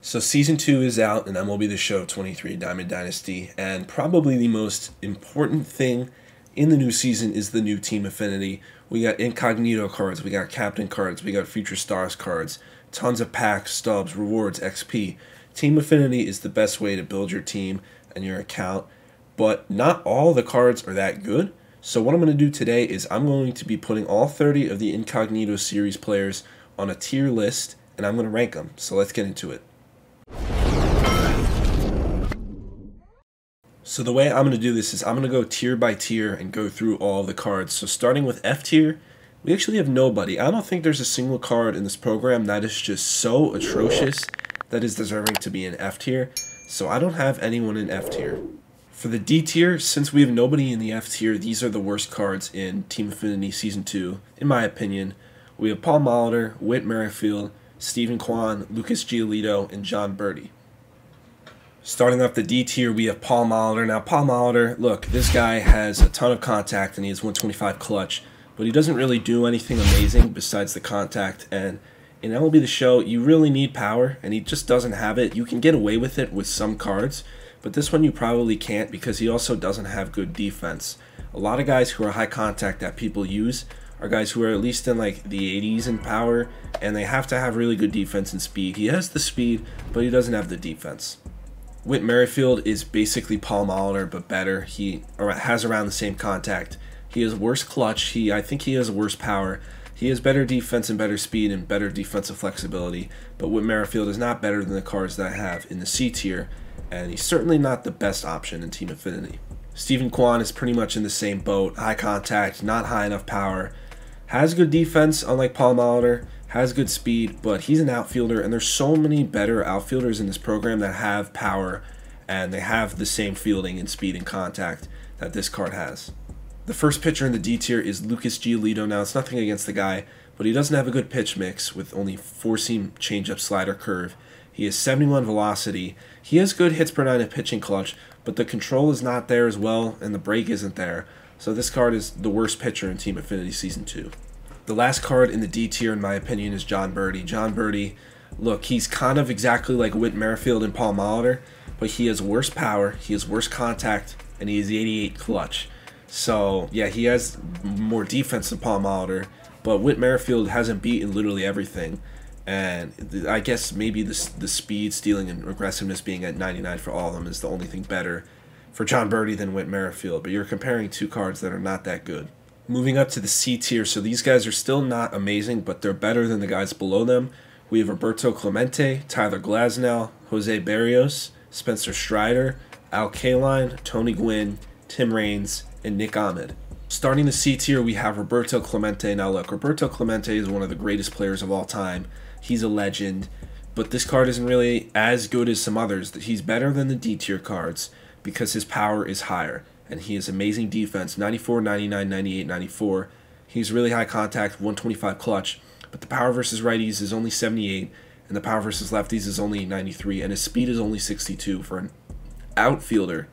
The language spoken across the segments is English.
So Season 2 is out in MLB The Show 23 Diamond Dynasty, and probably the most important thing in the new season is the new Team Affinity. We got incognito cards, we got captain cards, we got future stars cards, tons of packs, stubs, rewards, XP. Team Affinity is the best way to build your team and your account, but not all the cards are that good. So what I'm going to do today is I'm going to be putting all 30 of the incognito series players on a tier list, and I'm going to rank them. So let's get into it. So the way I'm going to do this is I'm going to go tier by tier and go through all the cards. So starting with F tier, we actually have nobody. I don't think there's a single card in this program that is just so atrocious that is deserving to be in F tier. So I don't have anyone in F tier. For the D tier, since we have nobody in the F tier, these are the worst cards in Team Affinity Season 2, in my opinion. We have Paul Molitor, Whit Merrifield, Steven Kwan, Lucas Giolito, and John Birdie. Starting off the D tier, we have Paul Molitor. Now, Paul Molitor, look, this guy has a ton of contact and he has 125 clutch, but he doesn't really do anything amazing besides the contact. And in MLB The Show, you really need power, and he just doesn't have it. You can get away with it with some cards, but this one you probably can't because he also doesn't have good defense. A lot of guys who are high contact that people use are guys who are at least in like the 80s in power, and they have to have really good defense and speed. He has the speed, but he doesn't have the defense. Whit Merrifield is basically Paul Molitor, but better. He has around the same contact. He has worse clutch. I think he has worse power. He has better defense and better speed and better defensive flexibility. But Whit Merrifield is not better than the cards that I have in the C tier, and he's certainly not the best option in Team Affinity. Steven Kwan is pretty much in the same boat. High contact, not high enough power. Has good defense, unlike Paul Molitor. Has good speed, but he's an outfielder, and there's so many better outfielders in this program that have power, and they have the same fielding and speed and contact that this card has. The first pitcher in the D tier is Lucas Giolito. Now, it's nothing against the guy, but he doesn't have a good pitch mix with only four-seam changeup, slider, curve. He has 71 velocity. He has good hits per nine and pitching clutch, but the control is not there as well, and the break isn't there. So this card is the worst pitcher in Team Affinity Season 2. The last card in the D tier, in my opinion, is John Birdie. John Birdie, look, he's kind of exactly like Whit Merrifield and Paul Molitor, but he has worse power, he has worse contact, and he has 88 clutch. So, yeah, he has more defense than Paul Molitor, but Whit Merrifield hasn't beaten literally everything. And I guess maybe the speed, stealing, and aggressiveness being at 99 for all of them is the only thing better for John Birdie than Whit Merrifield. But you're comparing two cards that are not that good. Moving up to the C tier, so these guys are still not amazing, but they're better than the guys below them. We have Roberto Clemente, Tyler Glasnow, Jose Berrios, Spencer Strider, Al Kaline, Tony Gwynn, Tim Raines, and Nick Ahmed. Starting the C tier, we have Roberto Clemente. Now look, Roberto Clemente is one of the greatest players of all time. He's a legend, but this card isn't really as good as some others. He's better than the D tier cards because his power is higher. And he has amazing defense, 94, 99, 98, 94. He's really high contact, 125 clutch, but the power versus righties is only 78, and the power versus lefties is only 93, and his speed is only 62 for an outfielder.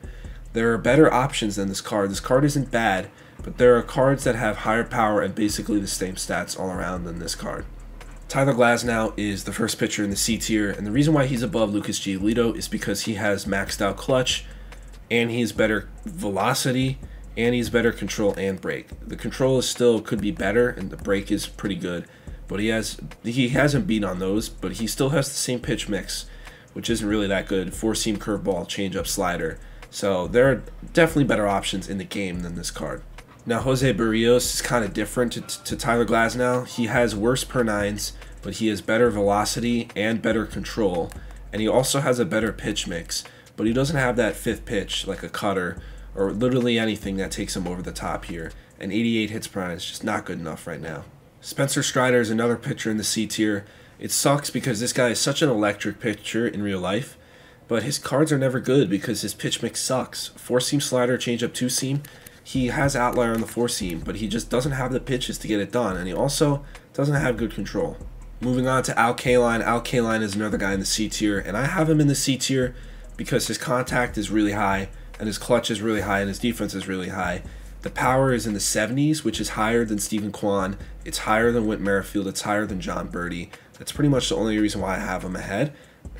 There are better options than this card. This card isn't bad, but there are cards that have higher power and basically the same stats all around than this card. Tyler Glasnow is the first pitcher in the C tier, and the reason why he's above Lucas Giolito is because he has maxed out clutch, and he has better velocity, and he's better control and break. The control is still could be better, and the break is pretty good, but he hasn't beat on those, but he still has the same pitch mix, which isn't really that good. Four-seam curveball, changeup, slider. So there are definitely better options in the game than this card. Now Jose Berrios is kind of different to Tyler Glasnow. He has worse per nines, but he has better velocity and better control, and he also has a better pitch mix. But he doesn't have that fifth pitch like a cutter or literally anything that takes him over the top here. And 88 hits per nine is just not good enough right now. Spencer Strider is another pitcher in the C tier. It sucks because this guy is such an electric pitcher in real life, but his cards are never good because his pitch mix sucks. Four-seam slider, changeup, two-seam. He has outlier on the four-seam, but he just doesn't have the pitches to get it done, and he also doesn't have good control. Moving on to Al Kaline. Al Kaline is another guy in the C tier, and I have him in the C tier because his contact is really high, and his clutch is really high, and his defense is really high. The power is in the 70s, which is higher than Steven Kwan. It's higher than Whit Merrifield. It's higher than John Birdie. That's pretty much the only reason why I have him ahead.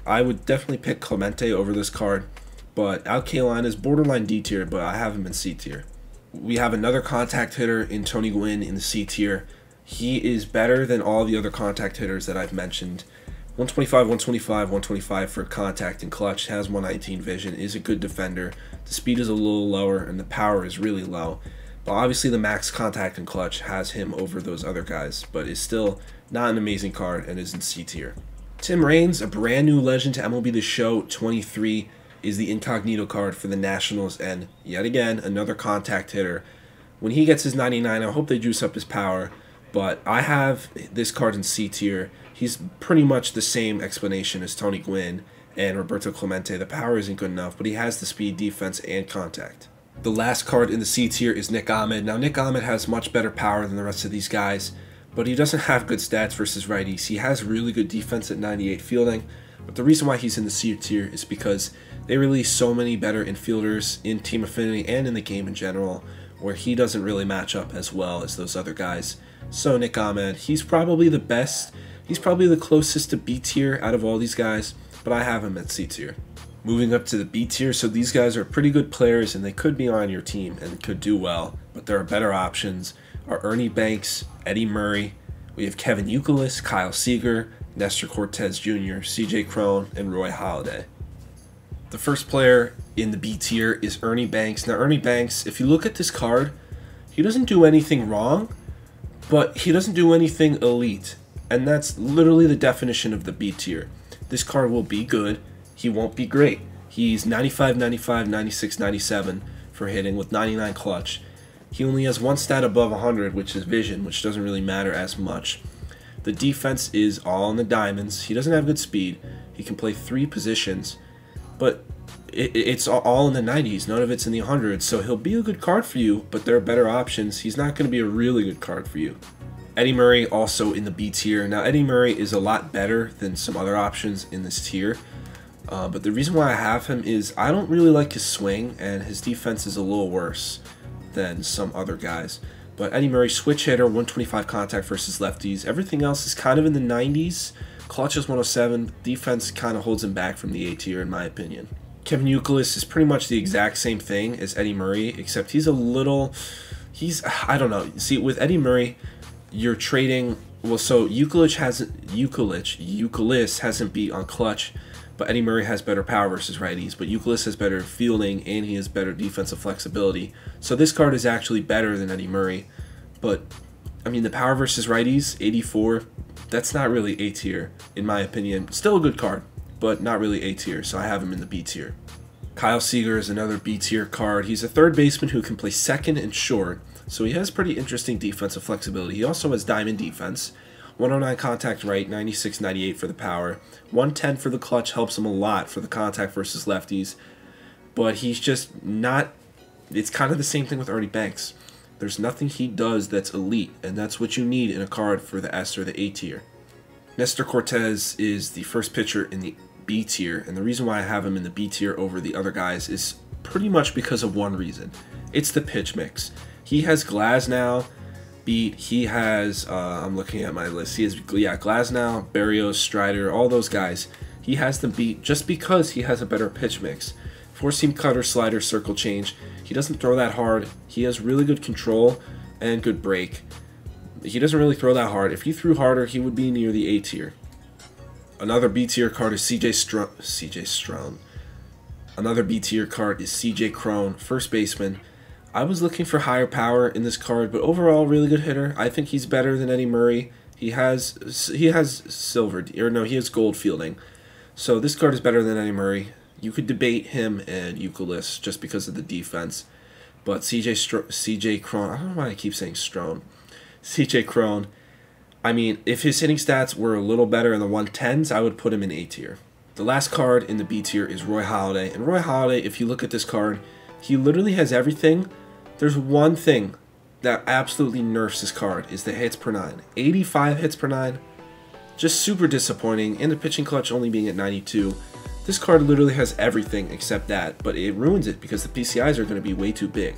I would definitely pick Clemente over this card, but Alkaline is borderline D tier, but I have him in C tier. We have another contact hitter in Tony Gwynn in the C tier. He is better than all the other contact hitters that I've mentioned. 125, 125, 125 for contact and clutch, has 119 vision, is a good defender. The speed is a little lower and the power is really low. But obviously the max contact and clutch has him over those other guys, but is still not an amazing card and is in C tier. Tim Raines, a brand new legend to MLB The Show 23, is the incognito card for the Nationals, and yet again, another contact hitter. When he gets his 99, I hope they juice up his power, but I have this card in C tier. He's pretty much the same explanation as Tony Gwynn and Roberto Clemente. The power isn't good enough, but he has the speed, defense, and contact. The last card in the C tier is Nick Ahmed. Now, Nick Ahmed has much better power than the rest of these guys, but he doesn't have good stats versus righties. He has really good defense at 98 fielding, but the reason why he's in the C tier is because they release so many better infielders in Team Affinity and in the game in general, where he doesn't really match up as well as those other guys. So Nick Ahmed, he's probably the best. He's probably the closest to B tier out of all these guys, but I have him at C tier. Moving up to the B tier, so these guys are pretty good players and they could be on your team and could do well, but there are better options. Are Ernie Banks, Eddie Murray, we have Kevin Youkilis, Kyle Seager, Nestor Cortez Jr., CJ Cron, and Roy Halladay. The first player in the B tier is Ernie Banks. Now Ernie Banks, if you look at this card, he doesn't do anything wrong, but he doesn't do anything elite. And that's literally the definition of the B tier. This card will be good, he won't be great. He's 95, 95, 96, 97 for hitting with 99 clutch. He only has one stat above 100, which is vision, which doesn't really matter as much. The defense is all in the diamonds. He doesn't have good speed. He can play 3 positions, but it's all in the 90s. None of it's in the 100s, so he'll be a good card for you, but there are better options. He's not going to be a really good card for you. Eddie Murray also in the B tier. Now Eddie Murray is a lot better than some other options in this tier, but the reason why I have him is I don't really like his swing, and his defense is a little worse than some other guys. But Eddie Murray, switch hitter, 125 contact versus lefties. Everything else is kind of in the 90s. Clutch is 107. Defense kind of holds him back from the A tier in my opinion. Kevin Youkilis is pretty much the exact same thing as Eddie Murray, except he's a little, I don't know. See, with Eddie Murray, you're trading, well, so Youkilis hasn't beat on clutch, but Eddie Murray has better power versus righties, but Youkilis has better fielding and he has better defensive flexibility. So this card is actually better than Eddie Murray, but I mean the power versus righties, 84, that's not really A tier in my opinion. Still a good card, but not really A tier, so I have him in the B tier. Kyle Seager is another B tier card. He's a third baseman who can play second and short, so he has pretty interesting defensive flexibility. He also has diamond defense. 109 contact right, 96, 98 for the power. 110 for the clutch helps him a lot for the contact versus lefties. But he's just not, it's kind of the same thing with Ernie Banks. There's nothing he does that's elite, and that's what you need in a card for the S or the A tier. Nestor Cortez is the first pitcher in the B tier, and the reason why I have him in the B tier over the other guys is pretty much because of one reason. It's the pitch mix. He has Glasnow beat, he has, I'm looking at my list, he has, Glasnow, Berrios, Strider, all those guys. He has them beat just because he has a better pitch mix. Four-seam cutter, slider, circle change. He doesn't throw that hard. He has really good control and good break. He doesn't really throw that hard. If he threw harder, he would be near the A tier. Another B tier card is CJ Stroud. Another B tier card is CJ Cron, first baseman. I was looking for higher power in this card, but overall, really good hitter. I think he's better than Eddie Murray. He has gold fielding. So this card is better than Eddie Murray. You could debate him and Youkilis just because of the defense. But CJ Cron, I don't know why I keep saying Strone. CJ Cron, I mean, if his hitting stats were a little better in the 110s, I would put him in A tier. The last card in the B tier is Roy Halladay. And Roy Halladay, if you look at this card, he literally has everything. There's one thing that absolutely nerfs this card is the hits per 9. 85 hits per 9. Just super disappointing. And the pitching clutch only being at 92. This card literally has everything except that, but it ruins it because the PCIs are going to be way too big.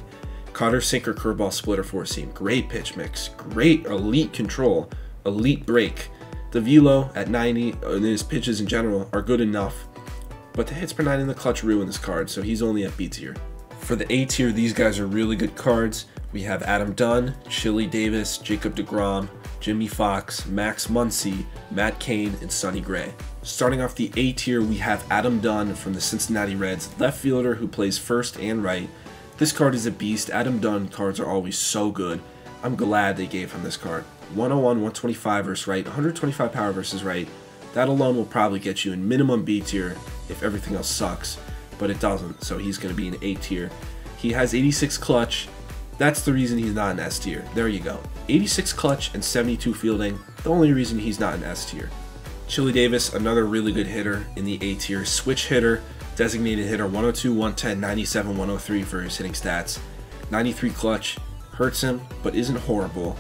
Cutter, sinker, curveball, splitter, four seam. Great pitch mix. Great elite control. Elite break. The velo at 90 and his pitches in general are good enough, but the hits per 9 in the clutch ruin this card, so he's only at B tier. For the A tier, these guys are really good cards. We have Adam Dunn, Chili Davis, Jacob deGrom, Jimmy Fox, Max Muncy, Matt Cain, and Sonny Gray. Starting off the A tier, we have Adam Dunn from the Cincinnati Reds, left fielder who plays first and right. This card is a beast. Adam Dunn cards are always so good. I'm glad they gave him this card. 101, 125 versus right, 125 power versus right. That alone will probably get you in minimum B tier if everything else sucks, but it doesn't, so he's going to be in A tier. He has 86 clutch. That's the reason he's not in S tier. There you go. 86 clutch and 72 fielding. The only reason he's not in S tier. Chili Davis, another really good hitter in the A tier. Switch hitter, designated hitter, 102, 110, 97, 103 for his hitting stats. 93 clutch, hurts him, but isn't horrible.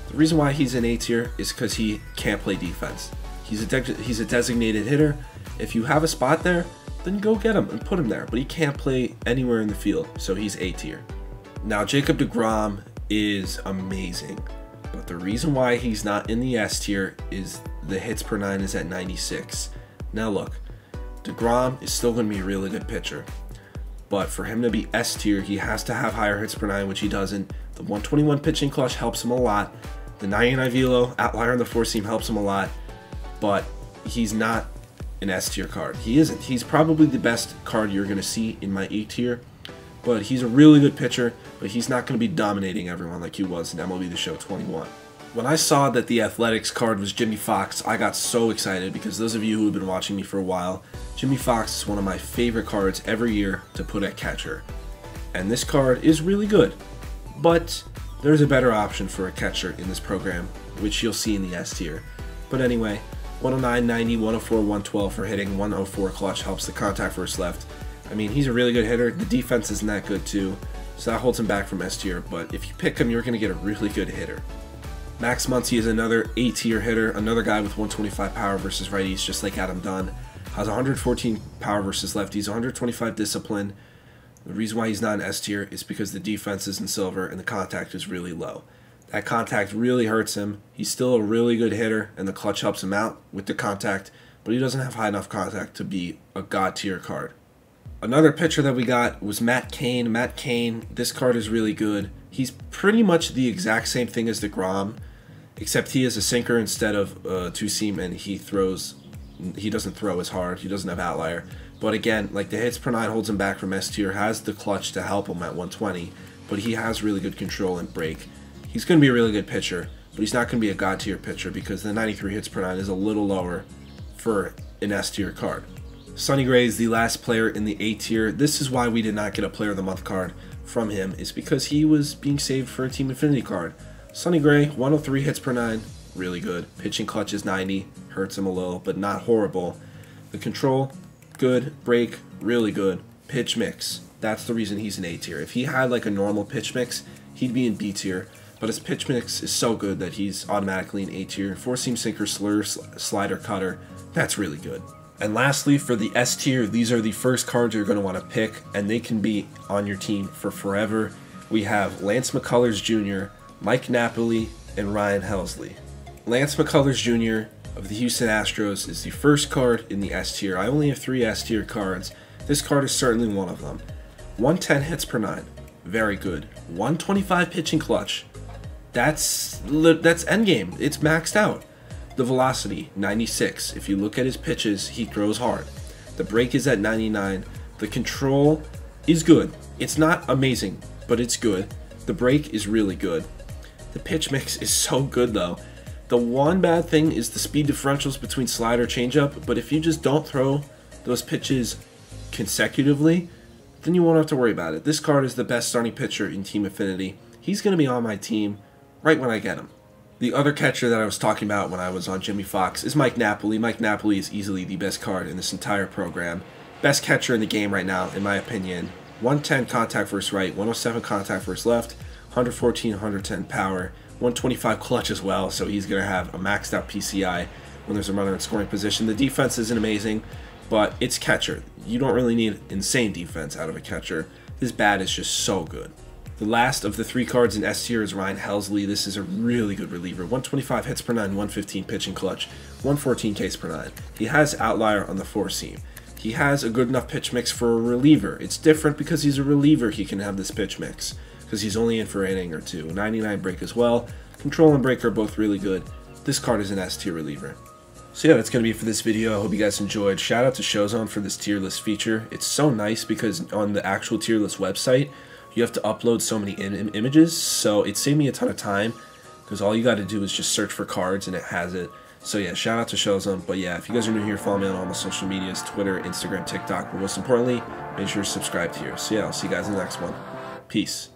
The reason why he's in A tier is because he can't play defense. He's a designated hitter. If you have a spot there, then go get him and put him there. But he can't play anywhere in the field, so he's A tier. Now, Jacob deGrom is amazing, but the reason why he's not in the S tier is the hits per 9 is at 96. Now look, deGrom is still going to be a really good pitcher, but for him to be S tier, he has to have higher hits per 9, which he doesn't. The 121 pitching clutch helps him a lot. The 99 velo, outlier on the four seam helps him a lot, but he's not an S tier card. He isn't. He's probably the best card you're going to see in my A tier, but he's a really good pitcher, but he's not going to be dominating everyone like he was in MLB The Show 21. When I saw that the Athletics card was Jimmy Fox, I got so excited because those of you who have been watching me for a while, Jimmy Fox is one of my favorite cards every year to put at catcher. And this card is really good, but there's a better option for a catcher in this program, which you'll see in the S tier. But anyway, 109, 90, 104, 112 for hitting, 104 clutch helps the contact versus left. I mean, he's a really good hitter. The defense isn't that good too, so that holds him back from S tier, but if you pick him, you're going to get a really good hitter. Max Muncy is another A tier hitter, another guy with 125 power versus righties, just like Adam Dunn. Has 114 power versus lefties, 125 discipline. The reason why he's not in S tier is because the defense is in silver and the contact is really low. That contact really hurts him. He's still a really good hitter, and the clutch helps him out with the contact, but he doesn't have high enough contact to be a god tier card. Another pitcher that we got was Matt Cain. Matt Cain, this card is really good. He's pretty much the exact same thing as deGrom, except he is a sinker instead of two-seam, and he doesn't throw as hard. He doesn't have outlier. But again, like the hits per 9 holds him back from S tier, has the clutch to help him at 120, but he has really good control and break. He's going to be a really good pitcher, but he's not going to be a god tier pitcher because the 93 hits per 9 is a little lower for an S tier card. Sonny Gray is the last player in the A tier. This is why we did not get a Player of the Month card from him, is because he was being saved for a Team Affinity card. Sonny Gray, 103 hits per 9, really good. Pitching clutch is 90, hurts him a little, but not horrible. The control, good. Break, really good. Pitch mix, that's the reason he's in A tier. If he had like a normal pitch mix, he'd be in B tier, but his pitch mix is so good that he's automatically in A tier. Four-seam sinker, slur, slider, cutter, that's really good. And lastly, for the S tier, these are the first cards you're going to want to pick, and they can be on your team for forever. We have Lance McCullers Jr., Mike Napoli, and Ryan Helsley. Lance McCullers Jr. of the Houston Astros is the first card in the S tier. I only have 3 S tier cards. This card is certainly one of them. 110 hits per 9, very good. 125 pitching clutch, that's endgame. It's maxed out. The velocity, 96. If you look at his pitches, he throws hard. The break is at 99. The control is good. It's not amazing, but it's good. The break is really good. The pitch mix is so good though. The one bad thing is the speed differentials between slider changeup, but if you just don't throw those pitches consecutively, then you won't have to worry about it. This card is the best starting pitcher in Team Affinity. He's going to be on my team right when I get him. The other catcher that I was talking about when I was on Jimmy Fox is Mike Napoli. Mike Napoli is easily the best card in this entire program. Best catcher in the game right now, in my opinion. 110 contact versus right, 107 contact versus left, 114, 110 power, 125 clutch as well, so he's going to have a maxed out PCI when there's a runner in scoring position. The defense isn't amazing, but it's catcher. You don't really need insane defense out of a catcher. This bat is just so good. The last of the 3 cards in S tier is Ryan Helsley. This is a really good reliever. 125 hits per 9, 115 pitching clutch, 114 Ks per 9. He has outlier on the 4-seam. He has a good enough pitch mix for a reliever. It's different because he's a reliever, he can have this pitch mix, because he's only in for an inning or two. 99 break as well. Control and break are both really good. This card is an S tier reliever. So yeah, that's going to be it for this video. I hope you guys enjoyed. Shout out to Showzone for this tier list feature. It's so nice because on the actual tier list website, you have to upload so many images, so it saved me a ton of time because all you got to do is just search for cards and it has it. So yeah, shout out to Showzone. But yeah, if you guys are new here, follow me on all my social medias, Twitter, Instagram, TikTok, but most importantly, make sure to subscribe here. So yeah, I'll see you guys in the next one. Peace.